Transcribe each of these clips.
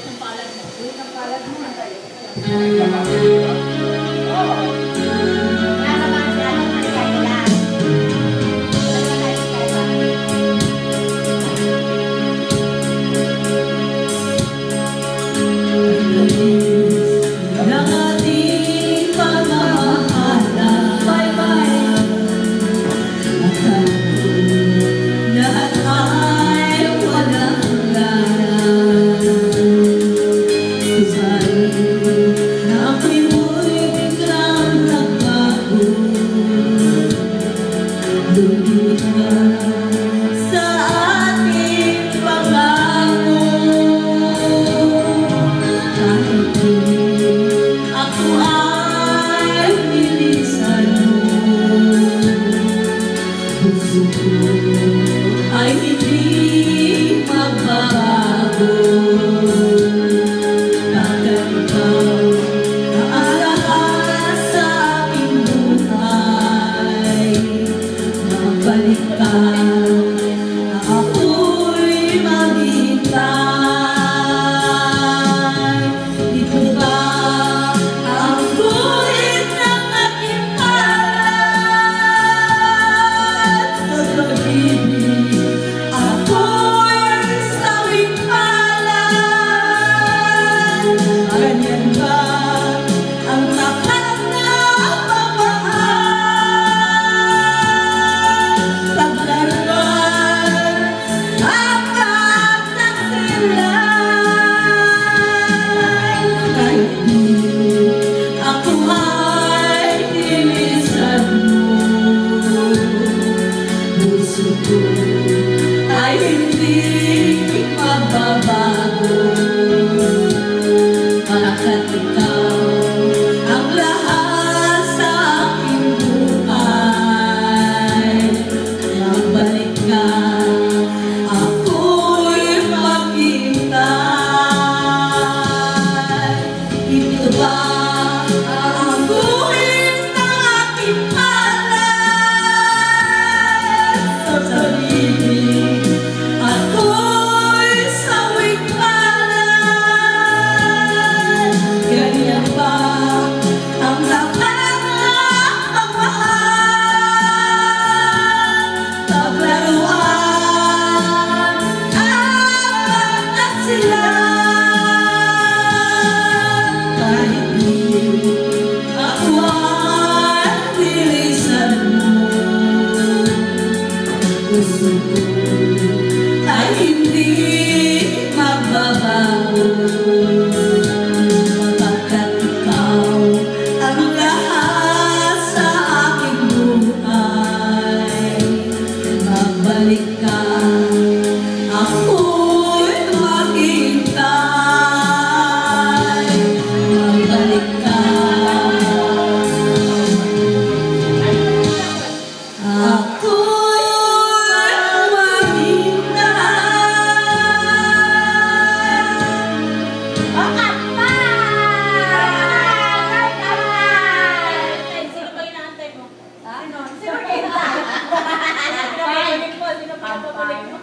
Guhit ang palad mo. Guhit ang palad mo. Oo. Nasa mga siya ng kailan. Ay hindi magbabago pagkat ikaw naalaala sa aking buhay. Magbalik ka na ako'y maghintay. Ito ba ang guhit ng aking palad sa pag-ibig? Ako'y sawing palad. Ganyan ba ang tapat na pagmamahal? Paglaruan hanggang nagsilay. Kahit di ako ay tinisan mo, puso ko ay hindi magbabago pagkat ikaw ang lahat sa aking buhay. Magbalik ka, ako'y maghintay. Ito ba ang guhit ng aking palad sa pag-ibig? Ako'y sawing palad. Ganyan ba ang lakas ng pagmamahal? Paglaruan at nagsilay. Kahit di ako ay tilisan mo, puso ko ay hindi magbabago pagkat ikaw ang lahat sa aking buhay. Magbalik ka, ako'y maghintay. Magbalik ka, ako'y maghintay. Bakat pa! Sino ba inaantay mo? Ha? Sino ba inaantay mo? Pinapabalik mo. Sino pinapabalik mo?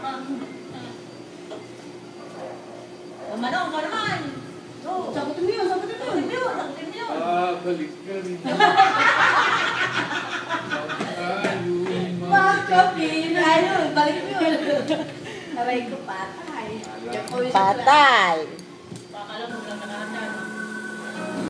Manong, ka naman. Sagutin mo yun, sagutin mo yun. Sagutin mo yun. Balik ka rin. Makapin. Ayun, balik mo yun. Aray ko, patay. Patay.